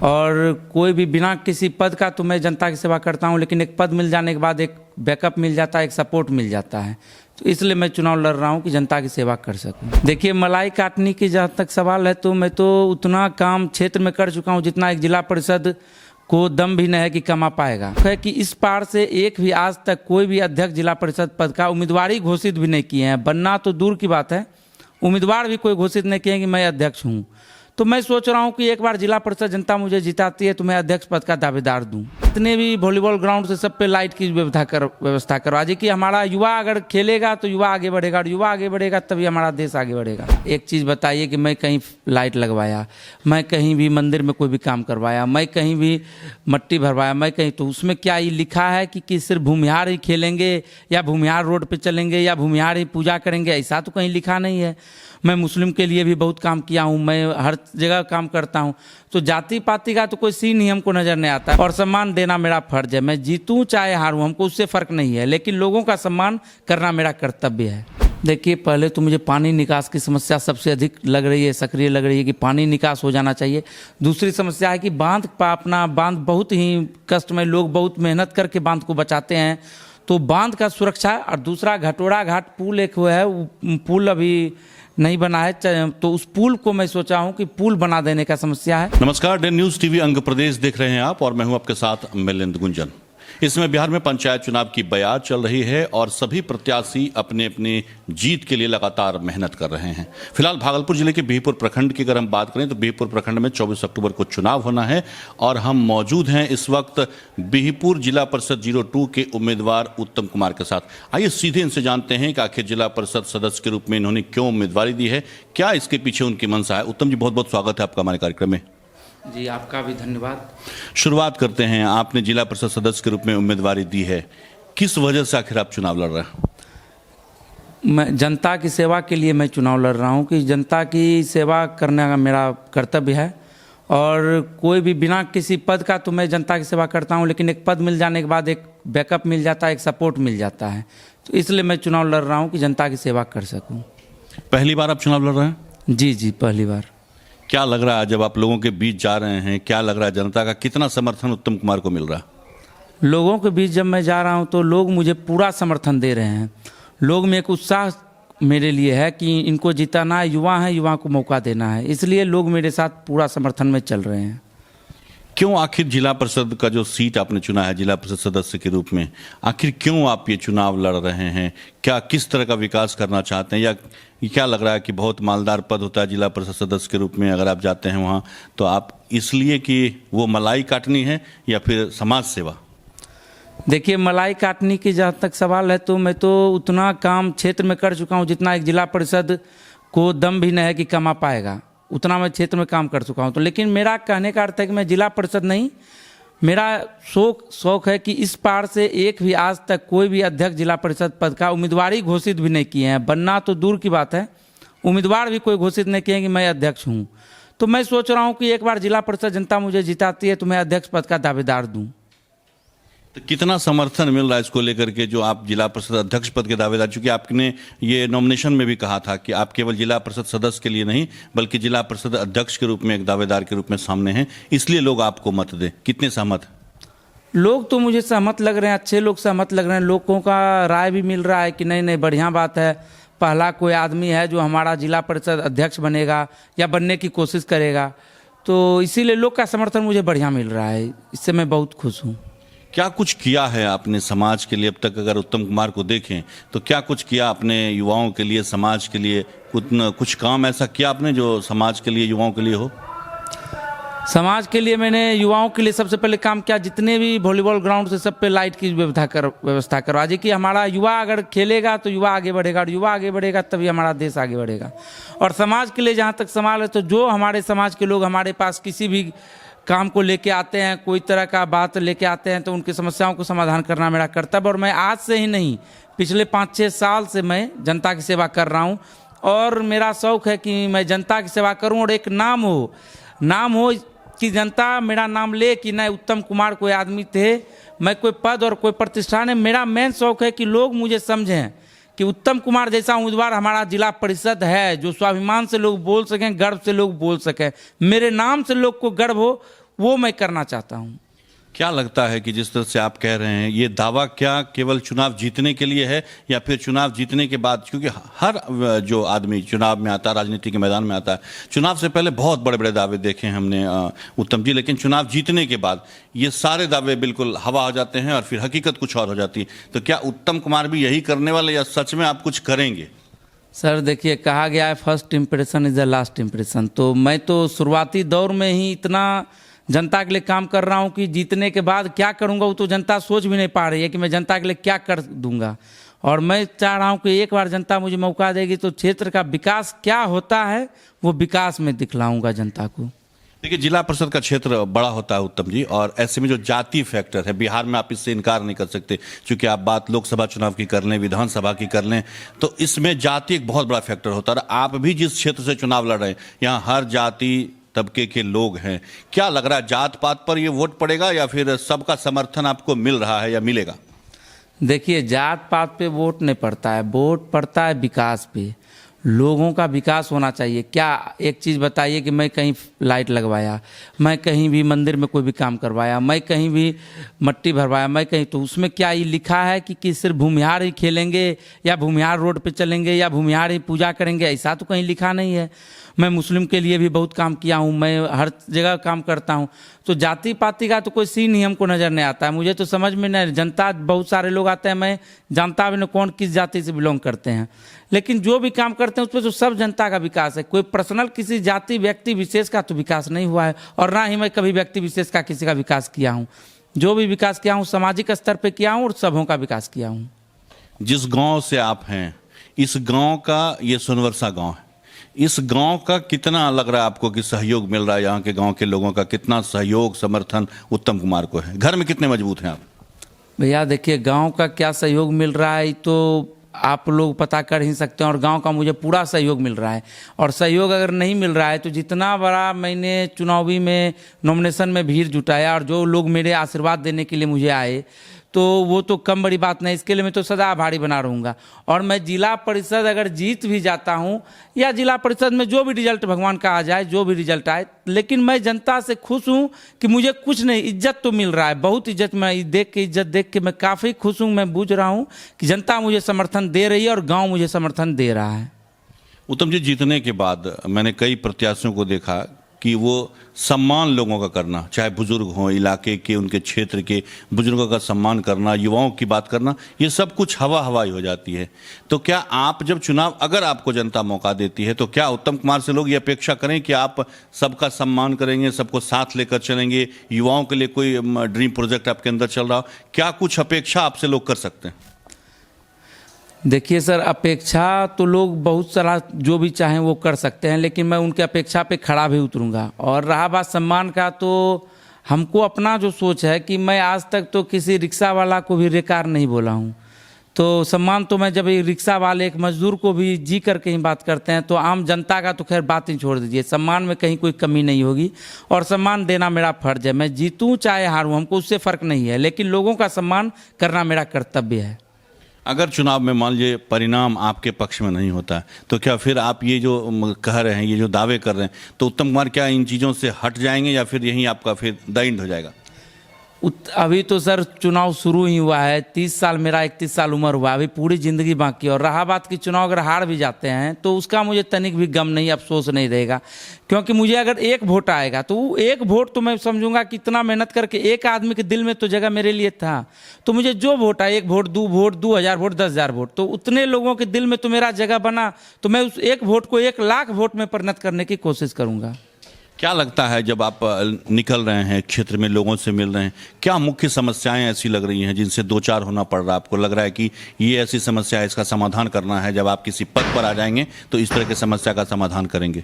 और कोई भी बिना किसी पद का तो मैं जनता की सेवा करता हूं, लेकिन एक पद मिल जाने के बाद एक बैकअप मिल जाता है, एक सपोर्ट मिल जाता है। तो इसलिए मैं चुनाव लड़ रहा हूं कि जनता की सेवा कर सकूं। देखिए, मलाई काटने की जहाँ तक सवाल है तो मैं तो उतना काम क्षेत्र में कर चुका हूं जितना एक जिला परिषद को दम भी नहीं है कि कमा पाएगा। है कि इस पार से एक भी आज तक कोई भी अध्यक्ष जिला परिषद पद का उम्मीदवारी घोषित भी नहीं किए हैं। बनना तो दूर की बात है, उम्मीदवार भी कोई घोषित नहीं किए कि मैं अध्यक्ष हूँ। तो मैं सोच रहा हूँ कि एक बार जिला परिषद जनता मुझे जिताती है तो मैं अध्यक्ष पद का दावेदार दूं। जितने भी वॉलीबॉल ग्राउंड से सब पे लाइट की व्यवस्था करवा जी कि हमारा युवा अगर खेलेगा तो युवा आगे बढ़ेगा, और युवा आगे बढ़ेगा तभी हमारा देश आगे बढ़ेगा। एक चीज़ बताइए कि मैं कहीं लाइट लगवाया, मैं कहीं भी मंदिर में कोई भी काम करवाया, मैं कहीं भी मट्टी भरवाया, मैं कहीं, तो उसमें क्या ये लिखा है कि सिर्फ भूमिहार ही खेलेंगे या भूमिहार रोड पे चलेंगे या भूमिहार ही पूजा करेंगे? ऐसा तो कहीं लिखा नहीं है। मैं मुस्लिम के लिए भी बहुत काम किया हूँ, मैं हर जगह काम करता हूँ। तो जाति पाति का तो कोई सीन ही हमको नज़र नहीं आता। और सम्मान देना मेरा फर्ज है, मैं जीतूँ चाहे हारूँ, हमको उससे फ़र्क नहीं है, लेकिन लोगों का सम्मान करना मेरा कर्तव्य है। देखिए, पहले तो मुझे पानी निकास की समस्या सबसे अधिक लग रही है, सक्रिय लग रही है कि पानी निकास हो जाना चाहिए। दूसरी समस्या है कि बांध बहुत ही कष्टमय, लोग बहुत मेहनत करके बांध को बचाते हैं, तो बांध का सुरक्षा। और दूसरा, घटोड़ा घाट पुल एक हुआ है, वो पुल अभी नहीं बना है, तो उस पुल को मैं सोचा हूं कि पुल बना देने का समस्या है। नमस्कार, डे न्यूज टीवी अंग प्रदेश देख रहे हैं आप, और मैं हूं आपके साथ मिलिंद गुंजन। इस समय बिहार में पंचायत चुनाव की बयार चल रही है और सभी प्रत्याशी अपने अपने जीत के लिए लगातार मेहनत कर रहे हैं। फिलहाल भागलपुर जिले के बिहपुर प्रखंड की अगर हम बात करें तो बिहपुर प्रखंड में 24 अक्टूबर को चुनाव होना है, और हम मौजूद हैं इस वक्त बिहपुर जिला परिषद 02 के उम्मीदवार उत्तम कुमार के साथ। आइए सीधे इनसे जानते हैं कि आखिर जिला परिषद सदस्य के रूप में इन्होंने क्यों उम्मीदवारी दी है, क्या इसके पीछे उनकी मंशा है। उत्तम जी, बहुत बहुत स्वागत है आपका हमारे कार्यक्रम में। जी, आपका भी धन्यवाद। शुरुआत करते हैं, आपने जिला परिषद सदस्य के रूप में उम्मीदवारी दी है, किस वजह से आखिर आप चुनाव लड़ रहे हैं? मैं जनता की सेवा के लिए मैं चुनाव लड़ रहा हूं कि जनता की सेवा करने का मेरा कर्तव्य है, और कोई भी बिना किसी पद का तो मैं जनता की सेवा करता हूं, लेकिन एक पद मिल जाने के बाद एक बैकअप मिल जाता है, एक सपोर्ट मिल जाता है। तो इसलिए मैं चुनाव लड़ रहा हूं कि जनता की सेवा कर सकूं। पहली बार आप चुनाव लड़ रहे हैं? जी, पहली बार। क्या लग रहा है जब आप लोगों के बीच जा रहे हैं, क्या लग रहा है जनता का कितना समर्थन उत्तम कुमार को मिल रहा है? लोगों के बीच जब मैं जा रहा हूं तो लोग मुझे पूरा समर्थन दे रहे हैं। लोग में एक उत्साह मेरे लिए है कि इनको जिताना है, युवा है, युवा को मौका देना है, इसलिए लोग मेरे साथ पूरा समर्थन में चल रहे हैं। क्यों आखिर जिला परिषद का जो सीट आपने चुना है जिला परिषद सदस्य के रूप में, आखिर क्यों आप ये चुनाव लड़ रहे हैं? क्या किस तरह का विकास करना चाहते हैं, या क्या लग रहा है कि बहुत मालदार पद होता है जिला परिषद सदस्य के रूप में अगर आप जाते हैं वहाँ, तो आप इसलिए कि वो मलाई काटनी है या फिर समाज सेवा? देखिए, मलाई काटने की जहाँ तक सवाल है तो मैं तो उतना काम क्षेत्र में कर चुका हूँ जितना एक जिला परिषद को दम भी नहीं है कि कमा पाएगा, उतना मैं क्षेत्र में काम कर चुका हूँ। तो लेकिन मेरा कहने का अर्थ है कि मैं जिला परिषद नहीं, मेरा शौक है कि इस पार से एक भी आज तक कोई भी अध्यक्ष जिला परिषद पद का उम्मीदवारी घोषित भी नहीं किए हैं। बनना तो दूर की बात है, उम्मीदवार भी कोई घोषित नहीं किए कि मैं अध्यक्ष हूँ। तो मैं सोच रहा हूँ कि एक बार जिला परिषद जनता मुझे जिताती है तो मैं अध्यक्ष पद का दावेदार दूँ। तो कितना समर्थन मिल रहा है इसको लेकर के जो आप जिला परिषद अध्यक्ष पद के दावेदार, चूंकि आपने ये नॉमिनेशन में भी कहा था कि आप केवल जिला परिषद सदस्य के लिए नहीं बल्कि जिला परिषद अध्यक्ष के रूप में एक दावेदार के रूप में सामने हैं, इसलिए लोग आपको मत दें, कितने सहमत? लोग तो मुझे सहमत लग रहे हैं, अच्छे लोग सहमत लग रहे हैं। लोगों का राय भी मिल रहा है कि नहीं बढ़िया बात है, पहला कोई आदमी है जो हमारा जिला परिषद अध्यक्ष बनेगा या बनने की कोशिश करेगा। तो इसीलिए लोग का समर्थन मुझे बढ़िया मिल रहा है, इससे मैं बहुत खुश हूँ। क्या कुछ किया है आपने समाज के लिए अब तक? अगर उत्तम कुमार को देखें तो क्या कुछ किया आपने युवाओं के लिए, समाज के लिए? कुछ काम ऐसा किया आपने जो समाज के लिए, युवाओं के लिए हो? समाज के लिए मैंने युवाओं के लिए सबसे पहले काम किया, जितने भी वॉलीबॉल ग्राउंड से सब पे लाइट की व्यवस्था करवा जी कि हमारा युवा अगर खेलेगा तो युवा आगे बढ़ेगा, और युवा आगे बढ़ेगा तभी हमारा देश आगे बढ़ेगा। और समाज के लिए जहाँ तक सवाल है तो जो हमारे समाज के लोग हमारे पास किसी भी काम को लेके आते हैं, कोई तरह का बात लेके आते हैं, तो उनकी समस्याओं को समाधान करना मेरा कर्तव्य। और मैं आज से ही नहीं, पिछले 5-6 साल से मैं जनता की सेवा कर रहा हूँ, और मेरा शौक है कि मैं जनता की सेवा करूँ और एक नाम हो कि जनता मेरा नाम ले कि नहीं उत्तम कुमार कोई आदमी थे, मैं कोई पद और कोई प्रतिष्ठान है। मेरा मेन शौक है कि लोग मुझे समझें कि उत्तम कुमार जैसा उम्मीदवार हमारा जिला परिषद है, जो स्वाभिमान से लोग बोल सकें, गर्व से लोग बोल सकें, मेरे नाम से लोग को गर्व हो, वो मैं करना चाहता हूँ। क्या लगता है कि जिस तरह से आप कह रहे हैं, ये दावा क्या केवल चुनाव जीतने के लिए है या फिर चुनाव जीतने के बाद? क्योंकि हर जो आदमी चुनाव में आता है, राजनीति के मैदान में आता है, चुनाव से पहले बहुत बड़े बड़े दावे देखे हैं हमने उत्तम जी, लेकिन चुनाव जीतने के बाद ये सारे दावे बिल्कुल हवा हो जाते हैं और फिर हकीकत कुछ और हो जाती है। तो क्या उत्तम कुमार भी यही करने वाले या सच में आप कुछ करेंगे? सर देखिए, कहा गया है first impression is the last impression. तो मैं तो शुरुआती दौर में ही इतना जनता के लिए काम कर रहा हूं कि जीतने के बाद क्या करूंगा वो तो जनता सोच भी नहीं पा रही है कि मैं जनता के लिए क्या कर दूंगा। और मैं चाह रहा हूं कि एक बार जनता मुझे मौका देगी तो क्षेत्र का विकास क्या होता है वो विकास में दिखलाऊंगा जनता को। देखिए, जिला परिषद का क्षेत्र बड़ा होता है उत्तम जी, और ऐसे में जो जाति फैक्टर है, बिहार में आप इससे इनकार नहीं कर सकते, क्योंकि आप बात लोकसभा चुनाव की कर लें, विधानसभा की कर लें, तो इसमें जाति एक बहुत बड़ा फैक्टर होता है। आप भी जिस क्षेत्र से चुनाव लड़ रहे हैं, यहाँ हर जाति तबके के लोग हैं। क्या लग रहा है, जात पात पर ये वोट पड़ेगा या फिर सबका समर्थन आपको मिल रहा है या मिलेगा? देखिए, जात पात पे वोट नहीं पड़ता है, वोट पड़ता है विकास पे। लोगों का विकास होना चाहिए। क्या एक चीज़ बताइए कि मैं कहीं लाइट लगवाया, मैं कहीं भी मंदिर में कोई भी काम करवाया, मैं कहीं भी मट्टी भरवाया, मैं कहीं, तो उसमें क्या ये लिखा है कि सिर्फ भूमिहार ही खेलेंगे या भूमिहार रोड पे चलेंगे या भूमिहार ही पूजा करेंगे? ऐसा तो कहीं लिखा नहीं है। मैं मुस्लिम के लिए भी बहुत काम किया हूँ, मैं हर जगह काम करता हूँ। तो जाति पाति का तो कोई सीन ही हमको नज़र नहीं आता है। मुझे तो समझ में नहीं, जनता बहुत सारे लोग आते हैं, मैं जानता भी नहीं कौन किस जाति से बिलोंग करते हैं, लेकिन जो भी काम करते हैं उस पर तो सब जनता का विकास है। कोई पर्सनल किसी जाति व्यक्ति विशेष का तो विकास नहीं हुआ है, और ना ही मैं कभी व्यक्ति विशेष का किसी का विकास किया हूँ। जो भी विकास किया हूँ सामाजिक स्तर पर किया हूँ और सबों का विकास किया हूँ। जिस गांव से आप हैं, इस गांव का, ये सोनवर्षा गांव है, इस गांव का कितना लग रहा है आपको कि सहयोग मिल रहा है? यहाँ के गांव के लोगों का कितना सहयोग समर्थन उत्तम कुमार को है? घर में कितने मजबूत हैं आप? भैया देखिए, गांव का क्या सहयोग मिल रहा है तो आप लोग पता कर ही सकते हैं, और गांव का मुझे पूरा सहयोग मिल रहा है। और सहयोग अगर नहीं मिल रहा है तो जितना बड़ा मैंने चुनावी में नॉमिनेशन में भीड़ जुटाया और जो लोग मेरे आशीर्वाद देने के लिए मुझे आए, तो वो तो कम बड़ी बात नहीं। इसके लिए मैं तो सदा आभारी बना रहूँगा। और मैं जिला परिषद अगर जीत भी जाता हूँ या जिला परिषद में जो भी रिजल्ट भगवान का आ जाए, जो भी रिजल्ट आए, लेकिन मैं जनता से खुश हूँ कि मुझे कुछ नहीं, इज्जत तो मिल रहा है, बहुत इज्जत। मैं इज्जत देख के मैं काफ़ी खुश हूँ। मैं बूझ रहा हूँ कि जनता मुझे समर्थन दे रही है और गाँव मुझे समर्थन दे रहा है। उत्तम जी, जीतने के बाद मैंने कई प्रत्याशियों को देखा कि वो सम्मान लोगों का करना, चाहे बुजुर्ग हों, इलाके के, उनके क्षेत्र के बुजुर्गों का सम्मान करना, युवाओं की बात करना, ये सब कुछ हवाई हो जाती है। तो क्या आप जब चुनाव, अगर आपको जनता मौका देती है, तो क्या उत्तम कुमार से लोग ये अपेक्षा करें कि आप सबका सम्मान करेंगे, सबको साथ लेकर चलेंगे? युवाओं के लिए कोई ड्रीम प्रोजेक्ट आपके अंदर चल रहा हो, क्या कुछ अपेक्षा आपसे लोग कर सकते हैं? देखिए सर, अपेक्षा तो लोग बहुत सारा जो भी चाहें वो कर सकते हैं, लेकिन मैं उनके अपेक्षा पे खड़ा भी उतरूंगा। और रहा बात सम्मान का, तो हमको अपना जो सोच है कि मैं आज तक तो किसी रिक्शा वाला को भी बेकार नहीं बोला हूँ। तो सम्मान तो मैं जब एक रिक्शा वाले, एक मजदूर को भी जी करके ही बात करते हैं, तो आम जनता का तो खैर बात ही छोड़ दीजिए। सम्मान में कहीं कोई कमी नहीं होगी और सम्मान देना मेरा फर्ज है। मैं जीतूँ चाहे हारूँ, हमको उससे फ़र्क नहीं है, लेकिन लोगों का सम्मान करना मेरा कर्तव्य है। अगर चुनाव में मान लीजिए परिणाम आपके पक्ष में नहीं होता है, तो क्या फिर आप ये जो कह रहे हैं, ये जो दावे कर रहे हैं, तो उत्तम कुमार क्या इन चीज़ों से हट जाएंगे या फिर यहीं आपका फिर द एंड हो जाएगा? अभी तो सर चुनाव शुरू ही हुआ है। 30 साल मेरा 31 साल उम्र हुआ, अभी पूरी ज़िंदगी बाकी। और रहा बात कि चुनाव अगर हार भी जाते हैं तो उसका मुझे तनिक भी गम नहीं, अफसोस नहीं रहेगा, क्योंकि मुझे अगर एक वोट आएगा तो वो एक वोट तो मैं समझूंगा कि इतना मेहनत करके एक आदमी के दिल में तो जगह मेरे लिए था। तो मुझे जो वोट आए, 1 वोट, 2 वोट, 2000 वोट, 10,000 वोट, तो उतने लोगों के दिल में तो मेरा जगह बना, तो मैं उस एक वोट को 1 लाख वोट में परिणत करने की कोशिश करूँगा। क्या लगता है जब आप निकल रहे हैं क्षेत्र में, लोगों से मिल रहे हैं, क्या मुख्य समस्याएं ऐसी लग रही हैं जिनसे 2-4 होना पड़ रहा है? आपको लग रहा है कि ये ऐसी समस्या है, इसका समाधान करना है, जब आप किसी पद पर आ जाएंगे तो इस तरह की समस्या का समाधान करेंगे?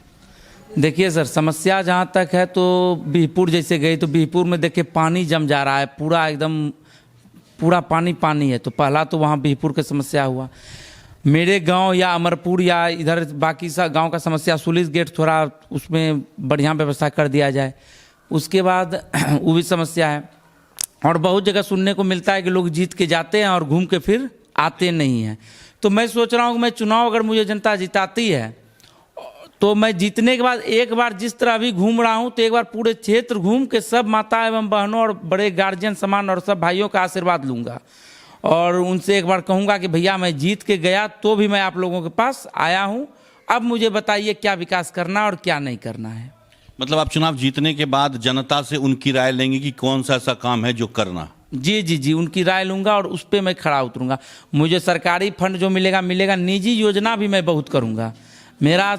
देखिए सर, समस्या जहाँ तक है तो बिहपुर जैसे गई तो बिहपुर में देखिए पानी जम जा रहा है, पूरा एकदम पूरा पानी है। तो पहला तो वहाँ बिहपुर की समस्या हुआ। मेरे गांव या अमरपुर या इधर बाकी सा गांव का समस्या, सुलिस गेट थोड़ा उसमें बढ़िया व्यवस्था कर दिया जाए। उसके बाद वो भी समस्या है। और बहुत जगह सुनने को मिलता है कि लोग जीत के जाते हैं और घूम के फिर आते नहीं हैं। तो मैं सोच रहा हूँ कि मैं चुनाव अगर मुझे जनता जिताती है तो मैं जीतने के बाद एक बार जिस तरह अभी घूम रहा हूं, तो एक बार पूरे क्षेत्र घूम के सब माता एवं बहनों और बड़े गार्जियन समान और सब भाइयों का आशीर्वाद लूंगा और उनसे एक बार कहूंगा कि भैया मैं जीत के गया तो भी मैं आप लोगों के पास आया हूं, अब मुझे बताइए क्या विकास करना और क्या नहीं करना है। मतलब आप चुनाव जीतने के बाद जनता से उनकी राय लेंगे कि कौन सा ऐसा काम है जो करना? जी जी जी, उनकी राय लूंगा और उस पर मैं खड़ा उतरूंगा। मुझे सरकारी फंड जो मिलेगा मिलेगा, निजी योजना भी मैं बहुत करूंगा। मेरा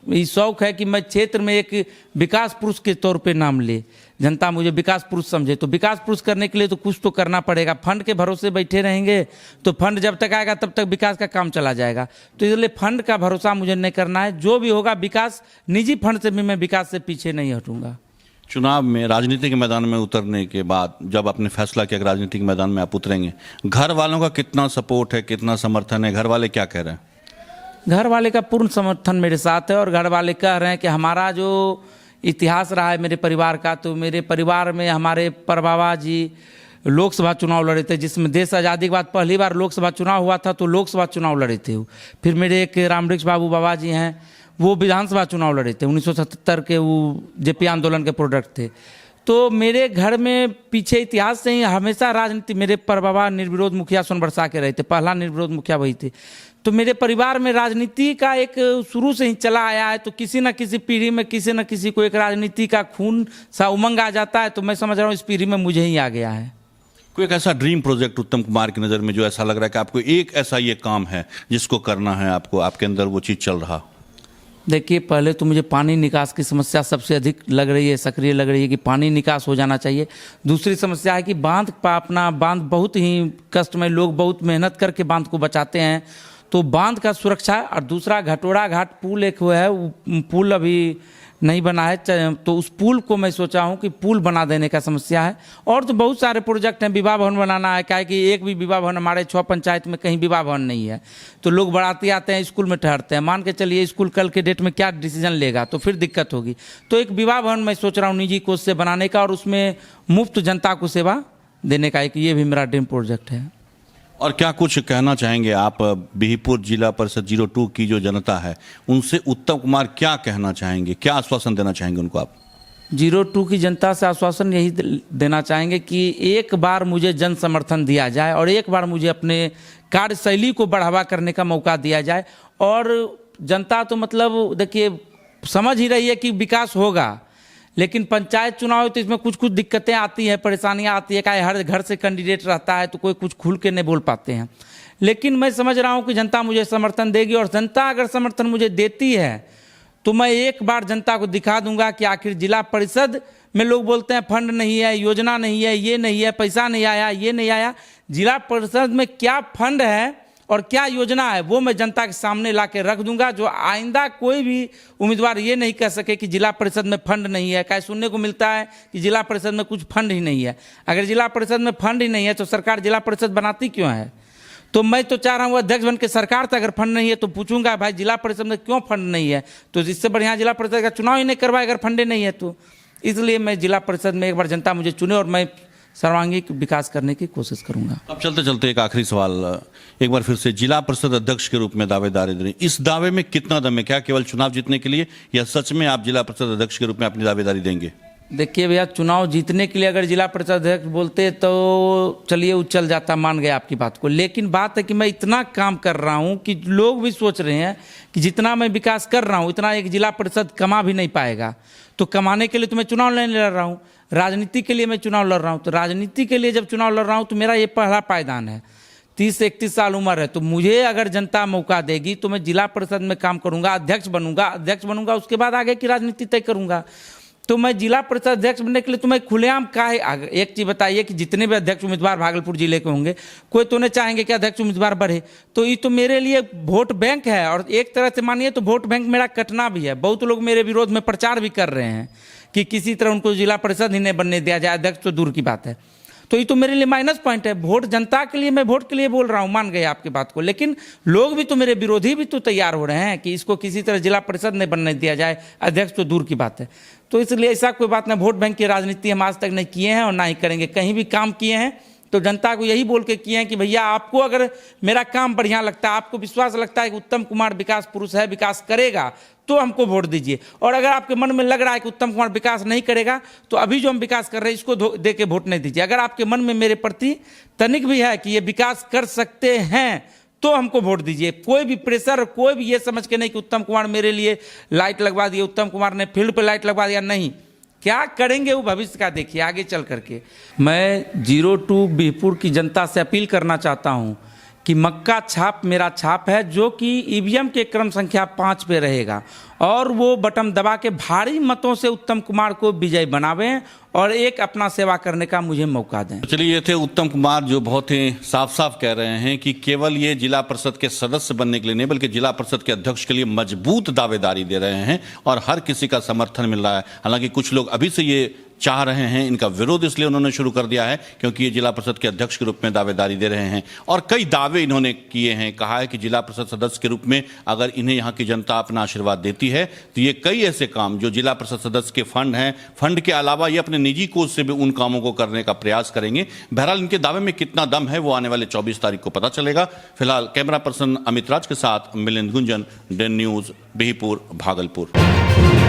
ये शौक है कि मैं क्षेत्र में एक विकास पुरुष के तौर पे नाम ले, जनता मुझे विकास पुरुष समझे। तो विकास पुरुष करने के लिए तो कुछ तो करना पड़ेगा। फंड के भरोसे बैठे रहेंगे तो फंड जब तक आएगा तब तक विकास का काम चला जाएगा। तो इसलिए फंड का भरोसा मुझे नहीं करना है। जो भी होगा विकास, निजी फंड से भी मैं विकास से पीछे नहीं हटूंगा। चुनाव में राजनीति के मैदान में उतरने के बाद जब आपने फैसला किया कि राजनीति के मैदान में आप उतरेंगे, घर वालों का कितना सपोर्ट है, कितना समर्थन है? घर वाले क्या कह रहे हैं? घर वाले का पूर्ण समर्थन मेरे साथ है और घर वाले कह रहे हैं कि हमारा जो इतिहास रहा है मेरे परिवार का, तो मेरे परिवार में हमारे परबाबा जी लोकसभा चुनाव लड़े थे, जिसमें देश आज़ादी के बाद पहली बार लोकसभा चुनाव हुआ था, तो लोकसभा चुनाव लड़े थे। फिर मेरे एक रामवृक्ष बाबू बाबा जी हैं, वो विधानसभा चुनाव लड़े थे 1977 के, वो जेपी आंदोलन के प्रोडक्ट थे। तो मेरे घर में पीछे इतिहास से ही हमेशा राजनीति, मेरे परबाबा निर्विरोध मुखिया सोनबरसा के रहे थे, पहला निर्विरोध मुखिया वही थे। तो मेरे परिवार में राजनीति का एक शुरू से ही चला आया है। तो किसी न किसी पीढ़ी में किसी न किसी को एक राजनीति का खून सा उमंग आ जाता है। तो मैं समझ रहा हूँ इस पीढ़ी में मुझे ही आ गया है। कोई एक ऐसा ड्रीम प्रोजेक्ट उत्तम कुमार की नज़र में जो ऐसा लग रहा है कि आपको एक ऐसा ये काम है जिसको करना है, आपको आपके अंदर वो चीज़ चल रहा? देखिए, पहले तो मुझे पानी निकास की समस्या सबसे अधिक लग रही है, सक्रिय लग रही है कि पानी निकास हो जाना चाहिए। दूसरी समस्या है कि बांध बहुत ही कष्टमय, लोग बहुत मेहनत करके बांध को बचाते हैं, तो बांध का सुरक्षा। और दूसरा घटोड़ा घाट पुल एक हुआ है, वो पुल अभी नहीं बना है, तो उस पुल को मैं सोचा हूँ कि पुल बना देने का समस्या है। और तो बहुत सारे प्रोजेक्ट हैं, विवाह भवन बनाना है, क्या है कि एक भी विवाह भवन हमारे 6 पंचायत में कहीं विवाह भवन नहीं है। तो लोग बाराती आते हैं, स्कूल में ठहरते हैं, मान के चलिए स्कूल कल के डेट में क्या डिसीजन लेगा, तो फिर दिक्कत होगी। तो एक विवाह भवन मैं सोच रहा हूँ निजी कोष से बनाने का और उसमें मुफ्त जनता को सेवा देने का, एक ये भी मेरा ड्रीम प्रोजेक्ट है। और क्या कुछ कहना चाहेंगे आप बिहिपुर जिला परिषद 02 की जो जनता है, उनसे उत्तम कुमार क्या कहना चाहेंगे, क्या आश्वासन देना चाहेंगे उनको आप? 02 की जनता से आश्वासन यही देना चाहेंगे कि एक बार मुझे जन समर्थन दिया जाए और एक बार मुझे अपने कार्यशैली को बढ़ावा करने का मौका दिया जाए। और जनता तो मतलब देखिए समझ ही रही है कि विकास होगा, लेकिन पंचायत चुनाव है तो इसमें कुछ कुछ दिक्कतें आती हैं, परेशानियां आती है। क्या हर घर से कैंडिडेट रहता है तो कोई कुछ खुल के नहीं बोल पाते हैं। लेकिन मैं समझ रहा हूं कि जनता मुझे समर्थन देगी और जनता अगर समर्थन मुझे देती है तो मैं एक बार जनता को दिखा दूंगा कि आखिर जिला परिषद में लोग बोलते हैं फंड नहीं है, योजना नहीं है, ये नहीं है, पैसा नहीं आया, ये नहीं आया। जिला परिषद में क्या फंड है और क्या योजना है वो मैं जनता के सामने ला के रख दूंगा, जो आइंदा कोई भी उम्मीदवार ये नहीं कह सके कि जिला परिषद में फंड नहीं है। क्या सुनने को मिलता है कि जिला परिषद में कुछ फंड ही नहीं है। अगर जिला परिषद में फंड ही नहीं है तो सरकार जिला परिषद बनाती क्यों है? तो मैं तो चाह रहा हूँ अध्यक्ष बन के सरकार से अगर फंड नहीं है तो पूछूंगा भाई जिला परिषद में क्यों फंड नहीं है, तो इससे बढ़िया जिला परिषद का चुनाव ही नहीं करवाए अगर फंडे नहीं है तो। इसलिए मैं जिला परिषद में एक बार जनता मुझे चुने और मैं सर्वांगीण विकास करने की कोशिश करूंगा। अब चलते चलते एक आखिरी सवाल, एक बार फिर से जिला परिषद अध्यक्ष के रूप में दावेदारी दें, इस दावे में कितना दम है? क्या केवल चुनाव जीतने के लिए या सच में आप जिला परिषद अध्यक्ष के रूप में अपनी दावेदारी देंगे? देखिए भैया, चुनाव जीतने के लिए अगर जिला परिषद अध्यक्ष बोलते तो चलिए वो चल जाता, मान गया आपकी बात को। लेकिन बात है कि मैं इतना काम कर रहा हूं कि लोग भी सोच रहे हैं कि जितना मैं विकास कर रहा हूं इतना एक जिला परिषद कमा भी नहीं पाएगा। तो कमाने के लिए तो मैं चुनाव नहीं लड़ रहा हूं, राजनीति के लिए मैं चुनाव लड़ रहा हूं। तो राजनीति के लिए जब चुनाव लड़ रहा हूं तो मेरा ये पहला पायदान है। 30 से 31 साल उम्र है, तो मुझे अगर जनता मौका देगी तो मैं जिला परिषद में काम करूंगा, अध्यक्ष बनूंगा, उसके बाद आगे की राजनीति तय करूंगा। तो मैं जिला परिषद अध्यक्ष बनने के लिए तो मैं खुलेआम एक चीज बताइए कि जितने भी अध्यक्ष उम्मीदवार भागलपुर जिले के होंगे, कोई तो नहीं चाहेंगे कि अध्यक्ष उम्मीदवार बढ़े। तो ये तो मेरे लिए वोट बैंक है और एक तरह से मानिए तो वोट बैंक मेरा कटना भी है। बहुत लोग मेरे विरोध में प्रचार भी कर रहे हैं कि किसी तरह उनको जिला परिषद ही नहीं बनने दिया जाए, अध्यक्ष तो दूर की बात है। तो ये तो मेरे लिए माइनस पॉइंट है। वोट जनता के लिए, मैं वोट के लिए बोल रहा हूँ, मान गए आपकी बात को। लेकिन लोग भी तो, मेरे विरोधी भी तो तैयार हो रहे हैं कि इसको किसी तरह जिला परिषद नहीं बनने दिया जाए, अध्यक्ष तो दूर की बात है। तो इसलिए ऐसा कोई बात नहीं, वोट बैंक की राजनीति हम आज तक नहीं किए हैं और ना ही करेंगे। कहीं भी काम किए हैं तो जनता को यही बोल के किए हैं कि भैया आपको अगर मेरा काम बढ़िया लगता है, आपको विश्वास लगता है कि उत्तम कुमार विकास पुरुष है, विकास करेगा, तो हमको वोट दीजिए। और अगर आपके मन में लग रहा है कि उत्तम कुमार विकास नहीं करेगा, तो अभी जो हम विकास कर रहे हैं इसको दे के वोट नहीं दीजिए। अगर आपके मन में मेरे प्रति तनिक भी है कि ये विकास कर सकते हैं, तो हमको वोट दीजिए। कोई भी प्रेशर, कोई भी ये समझ के नहीं कि उत्तम कुमार मेरे लिए लाइट लगवा दिए, उत्तम कुमार ने फील्ड पे लाइट लगवा दिया, नहीं। क्या करेंगे वो भविष्य का देखिए आगे चल करके। मैं 02 बिहपुर की जनता से अपील करना चाहता हूँ कि मक्का छाप मेरा छाप है, जो कि ईवीएम के क्रम संख्या 5 पे रहेगा, और वो बटन दबा के भारी मतों से उत्तम कुमार को विजय बनावें और एक अपना सेवा करने का मुझे मौका दें। चलिए, ये थे उत्तम कुमार, जो बहुत ही साफ साफ कह रहे हैं कि केवल ये जिला परिषद के सदस्य बनने के लिए नहीं, बल्कि जिला परिषद के अध्यक्ष के लिए मजबूत दावेदारी दे रहे हैं और हर किसी का समर्थन मिल रहा है। हालांकि कुछ लोग अभी से ये चाह रहे हैं, इनका विरोध इसलिए उन्होंने शुरू कर दिया है क्योंकि ये जिला परिषद के अध्यक्ष के रूप में दावेदारी दे रहे हैं और कई दावे इन्होंने किए हैं। कहा है कि जिला परिषद सदस्य के रूप में अगर इन्हें यहाँ की जनता अपना आशीर्वाद देती है तो ये कई ऐसे काम जो जिला परिषद सदस्य के फंड हैं, फंड के अलावा ये अपने निजी कोष से भी उन कामों को करने का प्रयास करेंगे। बहरहाल इनके दावे में कितना दम है वो आने वाले 24 तारीख को पता चलेगा। फिलहाल कैमरा पर्सन अमित राज के साथ मिलिंद गुंजन, डेन न्यूज, बिहपुर, भागलपुर।